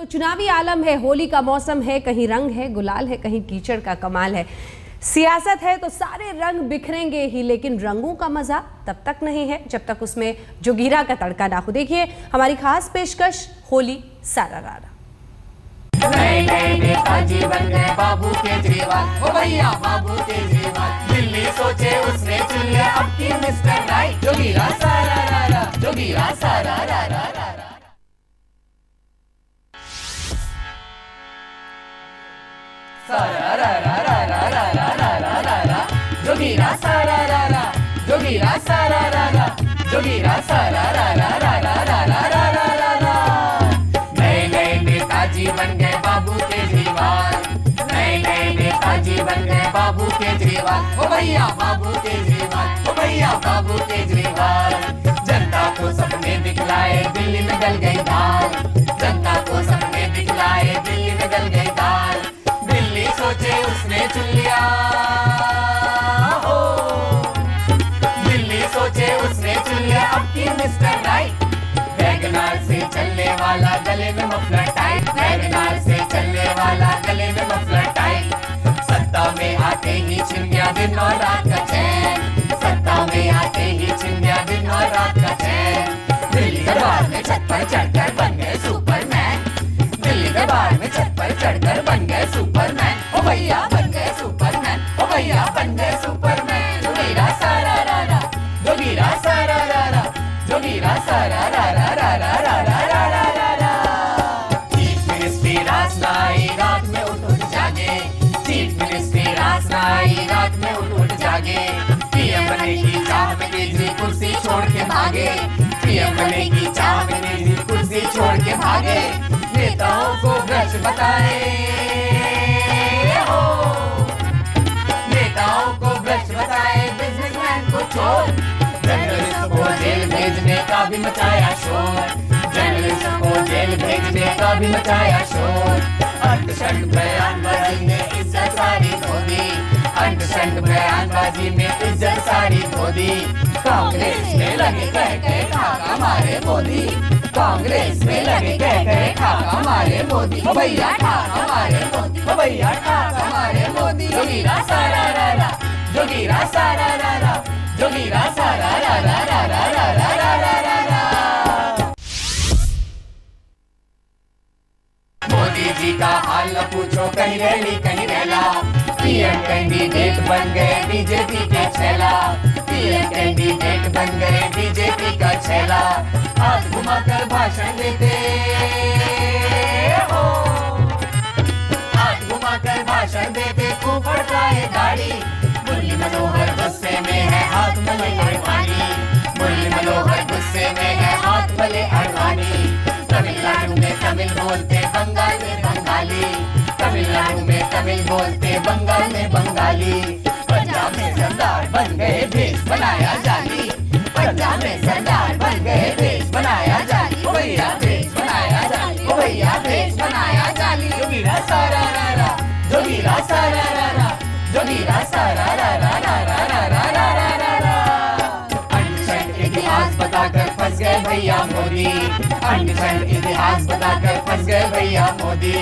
तो चुनावी आलम है, होली का मौसम है, कहीं रंग है, गुलाल है, कहीं कीचड़ का कमाल है। सियासत है तो सारे रंग बिखरेंगे ही, लेकिन रंगों का मजा तब तक नहीं है जब तक उसमें जोगीरा का तड़का ना हो। देखिए हमारी खास पेशकश होली सारारारा। नए नए नेताजी बन गए बाबू केजरीवाल, ओ भैया बाबू केजरीवाल। दिल्ली सोचे उसने चुन लिया अब की मिस्टर राइट। जोगीरा सारारारा, जोगीरा सारारारा। जोगीरा सारारारा, जोगीरा सारारारा, जोगीरा सारारारा। नए नए नेताजी बन गए बाबू केजरीवाल, नए नए नेताजी बन गए बाबू केजरीवाल, ओ भैया बाबू केजरीवाल, ओ भैया बाबू केजरीवाल। जनता को सपने दिखलाए दिल्ली में गल गई दाल, जनता को सपने दिखलाए दिल्ली में गल गई दाल। दिल्ली सोचे उसने चुन लिया, सोचे उसने चुन लिया अब की मिस्टर राइट। वैगनार से चलने वाला गले में मफलर टाइट, वैगनार से चलने वाला गले में मफलर टाइट। सत्ता में आते ही छिन गया दिन और रात का चैन, सत्ता में आते ही छिन गया दिन और रात का चैन। दिल्ली दरबार में छत पर चढ़कर बन गए सुपरमैन, दिल्ली दरबार में छत पर चढ़कर बन गए सुपरमैन, ओ भैया बन गए सुपरमैन, ओ भैया बन गए सुपरमैन। जोगीरा सारारारा, जोगीरा सारारारा, जोगीरा सारारारा। चीफ मिनिस्ट्री रासनाई रात में उठ जागे, चीफ मिनिस्ट्री रासनाई रात में उठ जागे। पीएम बनने की चाह में केजरी कुर्सी छोड़ के भागे, पीएम बनने की चाह में केजरी कुर्सी छोड़ के भागे। नेताओं को ब्रश बताए हो, नेताओं को ब्रश बताए, बिजनेसमैन को छोड़। जर्नलिस्ट को जेल भेजने का भी मचाया शोर, जर्नलिस्ट को जेल भेजने का भी मचाया शोर। अंतशंत बयानबाजी में इज्जत सारी खो दी, अंतशंत बयानबाजी में इज्जत सारी खो दी। कांग्रेस में लगे कह के खाका मारे मोदी, कांग्रेस में लगे कह के खाका मारे मोदी, ओ भैया खाका मारे मोदी, ओ भैया खाका मारे मोदी। जोगीरा सारारारा, जोगीरा सारारारा, जोगीरा सारारारा। मोदी जी का हाल न पूछो, कहीं रैली कहीं रैला। पीएम कैंडिडेट बन गए बीजेपी के छेला, पीएम कैंडिडेट बन गए बीजेपी का छेला। हाथ घुमाकर भाषण देते हो, हाथ घुमाकर भाषण देते, खूब फड़काए गाड़ी। मुरली मनोहर गुस्से में है हाथ मले अडवाणी, मुरली मनोहर गुस्से में है हाथ मले अडवाणी। तमिलनाडु में तमिल बोलते, बंगाल में बंगाली, तमिलनाडु में तमिल बोलते, बंगाल में बंगाली। पंजाब में सरदार बन गए भेष बनाया जाली, पंजाब में सरदार बन गए भेष बनाया जाली, ओ भैया भेष बनाया जाली, ओ भैया भेष बनाया जाली। जोगीरा सारारारा, जोगीरा सारारारा, जोगीरा सारारारा। अंशंत इतिहास बताकर फंस गए भैया मोदी, अंशंत इतिहास बताकर फंस गए भैया मोदी।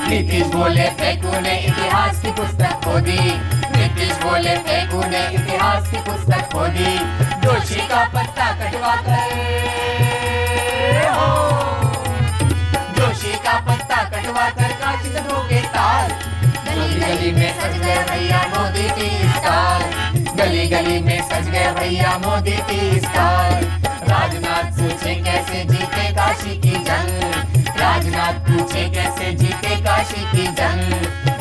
नीतीश बोले फेंकू ने इतिहास की पुस्तक खो दी, नीतीश बोले फेंकू ने इतिहास की पुस्तक खो दी। जोशी का पत्ता कटवा कर हो, जोशी का पत्ता कटवा कर काशी के ताल। गली गली में सज गए भैया मोदी की स्टार, गली गली में सज गए भैया मोदी की स्टार। राजनाथ पूछे कैसे जीते काशी की जंग, राजनाथ पूछे कैसे जीते काशी की जंग।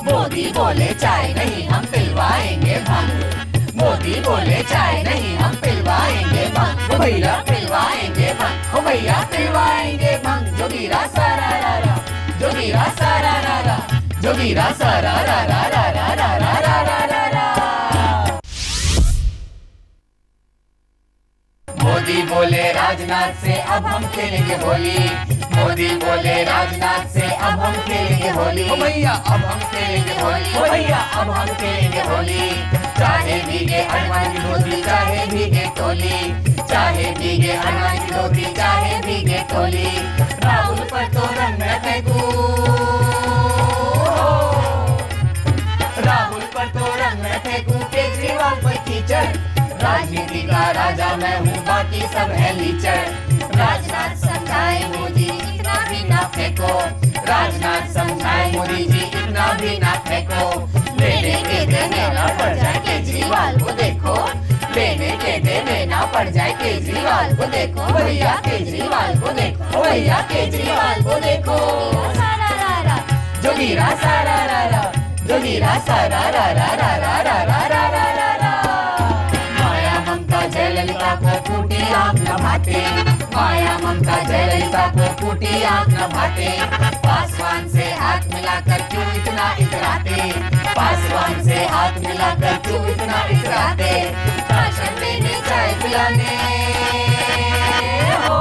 मोदी बोले चाय नहीं हम पिलवाएंगे भंग, मोदी बोले चाय नहीं हम पिलवाएंगे भंग, ओ भैया पिलवाएंगे भंग, ओ भैया पिलवाएंगे भंग। जोगीरा सारारारा, जोगीरा सारारारा, जोगीरा सारारारा। मोदी बोले राजनाथ से अब हम खेलेंगे होली, मोदी बोले राजनाथ से अब हम खेलेंगे होली, ओ भैया अब हम खेलेंगे होली, ओ भैया अब हम खेलेंगे होली। चाहे भीगे अडवाणी की धोती, चाहे भीगे टोली, चाहे भीगे अडवाणी की धोती, चाहे भीगे टोली। राहुल पर तो रंग न फेंकू, राजनीति का राजा मैं हूँ, बाकी सब है लीचर। राजनाथ समझाए मोदी इतना भी ना फेंको, राजनाथ समझाए मोदी जी इतना भी ना फेंको। लेने के देने ना पड़ जाए केजरीवाल को देखो, लेने के देने ना पड़ जाए केजरीवाल को देखो, भैया केजरीवाल को देखो, भैया केजरीवाल को देखो। सारा रा रा जोगीरा सारा रा रा, जोगीरा सारा रा रा रा रा रा रा रा रा रा। माया ममता जयललिता को फूटी आँख न भाते, माया ममता जयललिता को फूटी आँख न भाते। पासवान से हाथ मिलाकर क्यों इतना इतराते, पासवान से हाथ मिलाकर क्यों इतना इतराते। भाषण देने चाय पिलाने हो,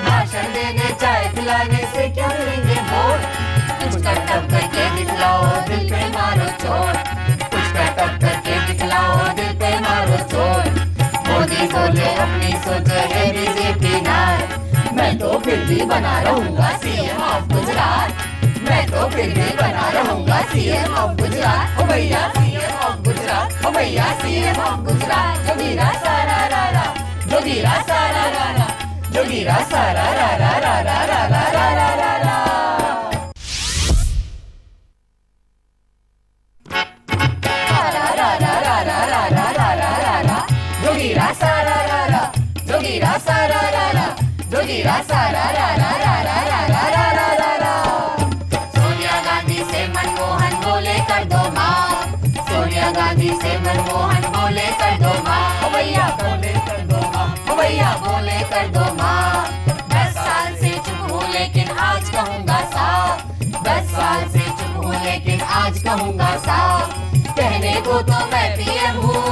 भाषण देने चाय पिलाने से क्या मिलेंगे वोट। कुछ करतब करके दिखलाओ दिल पे मारो चोट, कुछ करतब करके दिखलाओ दिल पे मारो चोट। मोदी सोचो अपनी सोचो है बीजेपी नार, मैं तो फिर भी बना रहूंगा सीएम ऑफ गुजरात, मैं तो फिर भी बना रहूंगा सीएम ऑफ गुजरात। ओ भैया सीएम ऑफ गुजरात, ओ भैया सीएम ऑफ गुजरात। जोगीरा सारा रा रा, जोगीरा सारा रा रा, जोगीरा सारा रा रा रा रा रा रा रा रा रा रा। जोगीरा सारा रा रा, जोगीरा सारा रा रा, जोगीरा सारा रा रा रा रा रा रा रा रा रा। सोनिया गांधी से मनमोहन बोले कर दो माँ, सोनिया गांधी से मनमोहन बोले कर दो माँ। ओ भैया बोले कर दो माँ, ओ भैया बोले कर दो माँ। 10 साल से चुप हूँ लेकिन आज कहूँगा साफ, 10 साल से चुप हूँ लेकिन आज कहूँगा साफ। कहने को तो मैं पीएम हूँ,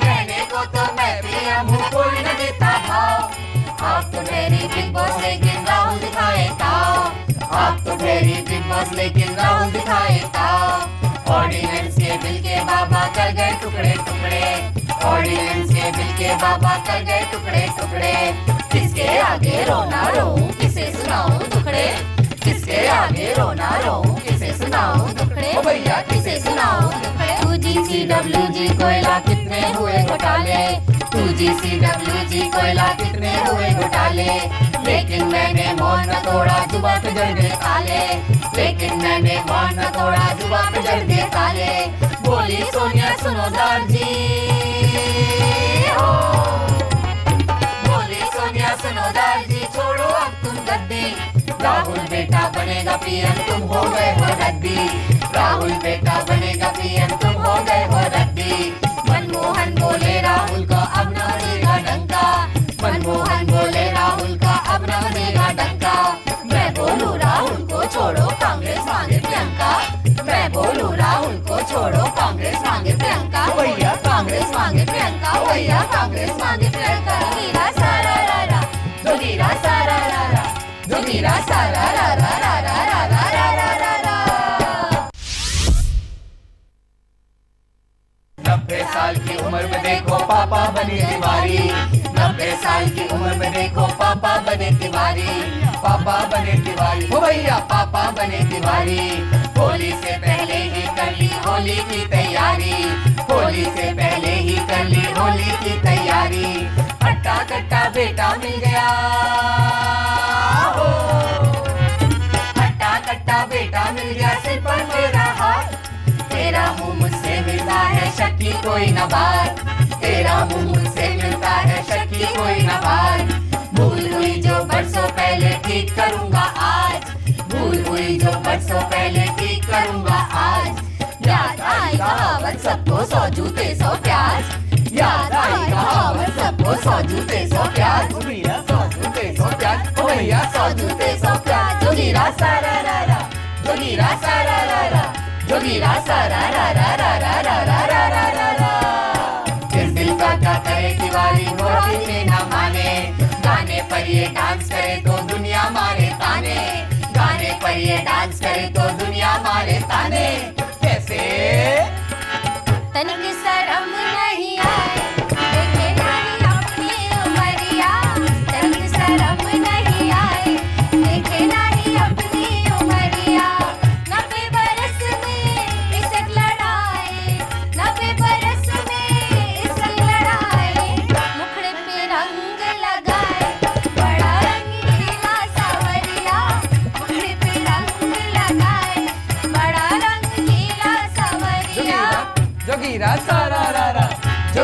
कहने को तो मैं पीएम हूँ, कोई न देता भाव। आप तो मेरी बिग बॉस लेकिन राहुल दिखाए ताव, आप तो मेरी बिग बॉस लेकिन राहुल दिखाए ताव। ऑर्डिनेंस के बिल के बाबा कर गए टुकड़े टुकड़े, ऑर्डिनेंस के बिल के बाबा कर गए टुकड़े टुकड़े। किसके आगे रोना रोऊं किसे सुनाऊं दुखड़े, किसके आगे रोना रोऊं किसे सुनाऊं दुखड़े। ओ भैया किसे सुनाऊं दुखड़े। 2GCWG कोयला कितने हुए घोटाले, 2GCWG कोयला कितने हुए घोटाले। लेकिन मैंने मौन न तोड़ा जुबान पे जड़ गए ताले, लेकिन मैंने मौन न तोड़ा जुबान पे जड़ गए ताले। बोली सोनिया सुनो दारजी हो, बोली सोनिया सुनो दारजी छोड़ो अब तुम गद्दी। राहुल बेटा बनेगा पीएम तुम हो गए हो रद्दी, राहुल बेटा बनेगा पीएम तुम हो गए हो रद्दी। मनमोहन बोले राहुल को अब न बजेगा डंका, मनमोहन बोले राहुल का अब न बजेगा डंका। मैं बोलूं राहुल को छोड़ो कांग्रेस मांगे प्रियंका, मैं बोलूं राहुल को छोड़ो कांग्रेस मांगे प्रियंका। भैया कांग्रेस मांगे प्रियंका, भैया कांग्रेस मांगे प्रियंका। जोगीरा सारा रा रा, जोगीरा सारा रा रा, जोगीरा सारा रा रा रा रा रा रा रा रा रा। 90 साल की उम्र में देखो पापा बने तिवारी, 90 साल की उम्र में देखो पापा बने तिवारी, पापा बने तिवारी। ओ भैया पापा बने तिवारी। होली से पहले ही कर ली होली की तैयारी, होली से पहले ही कर ली होली की तैयारी। हट्टा कट्टा बेटा मिल गया हो, हट्टा कट्टा बेटा मिल गया सिर पर मेरा हाथ। तेरा मुंह मुझसे मिलता है शक्की कोई न बात, तेरा मुंह मुझसे मिलता है शक्की कोई न बात। भूल हुई जो बरसों पहले ठीक करूंगा आज, भूल हुई जो बरसों पहले ठीक करूंगा आज। याद आई कहावत सबको 100 जूते 100 प्याज, याद आई कहावत सबको 100 जूते 100 प्याज। 100 जूते 100 प्याज, ओ भैया 100 जूते 100 प्याज। जोगीरा सारा रा रा, जोगीरा सारा रा रा, जोगीरा सारा रा रा रा रा रा रा रा रा रा रा। किस दिल का क्या करे तिवारी वो किसी न माने, गाने पर ये डांस करे तो दुनिया मारे ताने, गाने पर ये डांस करे तो दुनिया मारे ताने। कैसे तनिक शर्म नहीं आए, देखे नहीं अपनी उमरिया, तनिक शर्म नहीं आए, देखे नहीं अपनी उमरिया। 90 बरस में इश्क लड़ा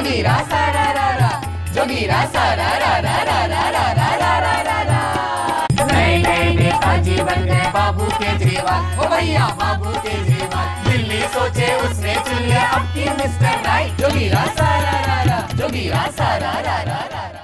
जोगीरा सारा रा रा, जोगीरा सारा रा रा रा रा रा रा रा रा रा रा। नए नए नेताजी बन गए बाबू केजरीवाल, ओ भैया बाबू केजरीवाल। दिल्ली सोचे उसने चुन लिया अब की मिस्टर राइट। जोगीरा सारा रा रा, जोगीरा सारा रा रा रा रा।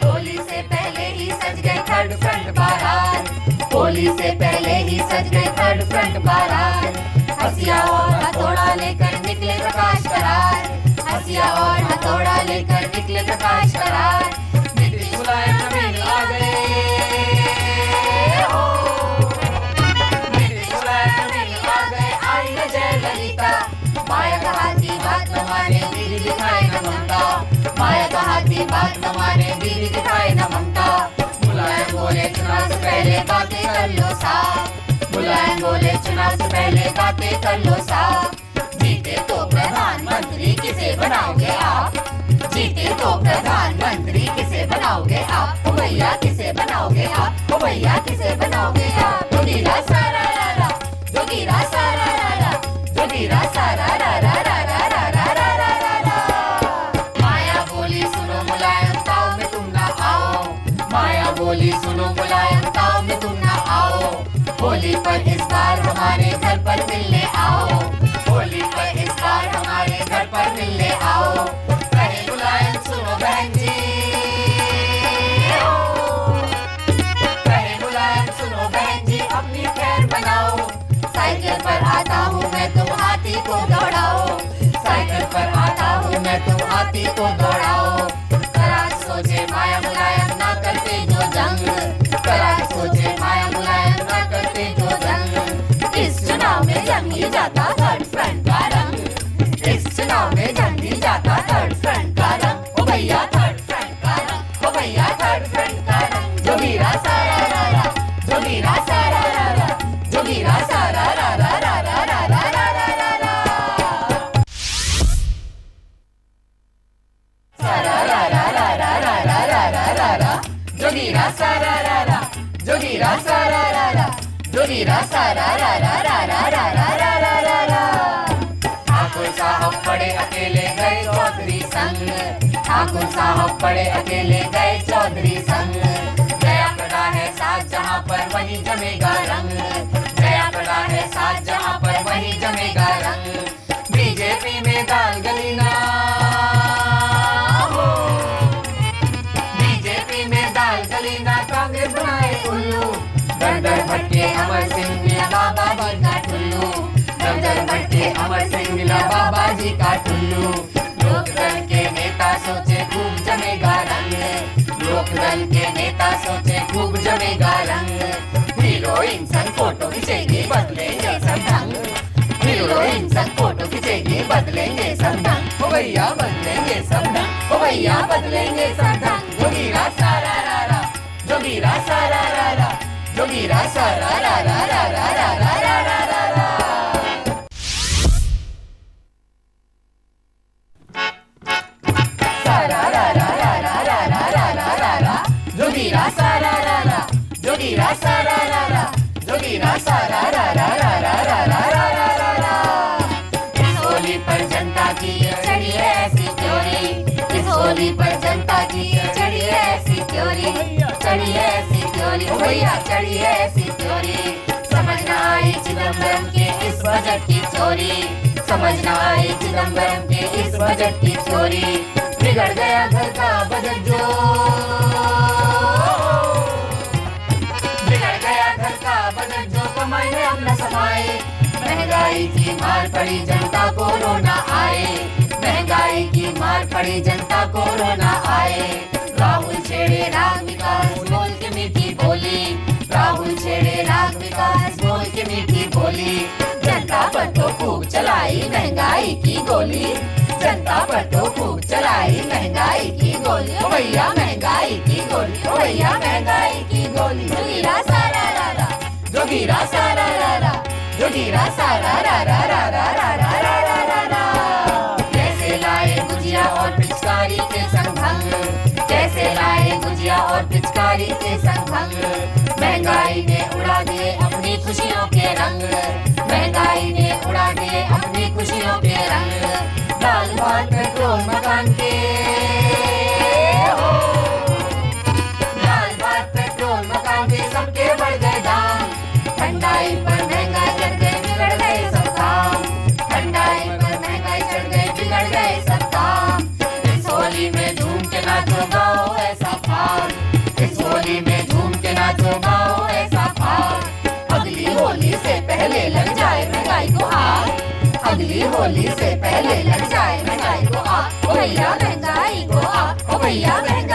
होली से पहले ही सज गए थर्ड फ्रंट बारात, होली से पहले ही सज गए थर्ड फ्रंट बारात। हसिया और हथौड़ा लेकर निकले प्रकाश करार, हसिया और हथौड़ा लेकर निकले प्रकाश करार। नीतीश मुलायम नवीन आ गए, नीतीश मुलायम नवीन आ गए। आई है जयललिता, माया का हाथी बात न माने दीदी दिखाए न ममता, माया का हाथी बात न माने दीदी दिखाए न ममता। मुलायम बोले चुनाव से पहले बातें कर लो साफ, मुलायम बोले चुनाव से पहले बातें कर लो साफ। जीते तो प्रधानमंत्री किसे बनाओगे आप, जीते तो प्रधानमंत्री किसे बनाओगे आप, ओ भैया किसे बनाओगे आप, ओ भैया किसे बनाओगे आप। जोगीरा सारा रा रा, जोगीरा सारा रा रा, जोगीरा सारा रा रा रा रा रा रा रा रा रा रा। माया बोली सुनो मुलायम ताव में तुम ना आओ, माया बोली सुनो मुलायम ताव में तुम ना आओ। होली पर इस बार हमारे घर पर मिलने आओ, होली पर इस बार हमारे घर पर मिलने आओ। कहे मुलायम सुनो बहन जी, कहे मुलायम सुनो बहन जी अपनी खैर बनाओ। साइकिल पर आता हूँ मैं तुम हाथी को दौड़ाओ, साइकिल पर आता हूँ मैं तुम हाथी को दौड़ाओ। करार सोचे माया मुलायम ना करते जो जंग, करार सोचे माया मुलायम ना करते जो जंग। इस चुनाव में जंग ही जाता थर्ड फ्रंट का रंग, इस चुनाव में जंग ही जाता थर्ड फ्रंट का रंग, ओ भैया थर्ड फ्रंट का रंग, ओ भैया थर्ड फ्रंट का रंग। जोगीरा सारा रा रा, जोगीरा सारा रा रा, जोगीरा सारा रा रा रा रा रा रा रा रा रा। सारा रा रा रा रा रा रा रा रा रा रा। जोगीरा सारा रा रा, जोगीरा सारा रा रा, जोगीरा सारा रा रा रा रा रा रा रा रा रा रा। ठाकुर साहब पड़े अकेले गए चौधरी संग, ठाकुर साहब पड़े अकेले गए चौधरी संग। गया पड़ा है साथ जहाँ पर वही जमेगा रंग, गया पड़ा है साथ जहाँ पर वही जमेगा रंग। बीजेपी में दाल गली ना हो, बीजेपी में दाल गली ना कांग्रेस बनाए उल्लू। दर दर भटके अमर सिंह मिला बाबा जी का टुल्लू, दर दर भटके अमर सिंह मिला बाबा जी का टुल्लू। लोकदल के नेता सोचे खूब जमेगा रंग, लोकदल के नेता सोचे खूब जमेगा रंग। हीरोइन संग फोटो खींचेगी बदलेंगे सब ढंग, हीरोइन संग फोटो खींचेगी बदलेंगे सब ढंग, ओ भैया बदलेंगे सब ढंग, ओ भैया बदलेंगे सब ढंग। जोगीरा सारा रा रा, जोगीरा सारा रा रा, जोगीरा सारा रा रा रा रा रा रा रा रा रा रा। सारा रा रा रा रा रा रा रा रा रा रा। जोगीरा सारा रा रा, जोगीरा सारा रा रा, जोगीरा सारा रा रा रा रा रा रा रा रा रा रा। इस होली पर जनता की चढ़ी है ऐसी त्योरी, इस होली पर जनता की चढ़ी है ऐसी त्योरी, चढ़ी है ऐसी त्योरी, ओ भैया चढ़ी है ऐसी त्योरी। समझ न आई चिदम्बरम के इस बजट की चोरी, समझ न आई चिदम्बरम के इस बजट की चोरी। बिगड़ गया घर का बजट जो, बिगड़ गया घर का बजट जो कमाई में अब न समाए। महंगाई की मार पड़ी जनता को रोना आए, महंगाई की मार पड़ी जनता को रोना आए। राहुल छेड़े राग विकास बोल के मीठी बोली, राहुल छेड़े राग विकास बोल के मीठी बोली। जनता पर तो खूब चलाई महंगाई की गोली, जनता पर तो खूब चलाई महंगाई की गोली, ओ भैया महंगाई की गोली, ओ भैया महंगाई की गोली। जोगीरा सारा रा रा, जोगीरा सारा रा रा, जोगीरा सारा रा रा रा रा रा रा रा रा रा रा। कैसे लाए गुजिया और पिचकारी के संग भंग, कैसे लाए गुजिया और पिचकारी के संग भंग। महंगाई ने उड़ा दिए अपनी खुशियों के रंग, महंगाई ने उड़ा दिए अपनी खुशियों के रंग। पेट्रोल मकान के हो। दाल भात पेट्रोल मकान के सबके बढ़ गए दाम, ठंडाई पर महंगाई चढ़ गई बिगड़ गए सब काम, ठंडाई पर महंगाई चढ़ गई बिगड़ गए सब काम। इस होली में झूम के नाचो गाओ ऐसा फाल, इस होली में झूम के नाचो गाओ ऐसा फाल। अगली होली से पहले लग जाए महंगाई को आग, अगली होली से पहले लग जाए महंगाई को आग, ओ भैया महंगाई को आग, ओ भैया महंगाई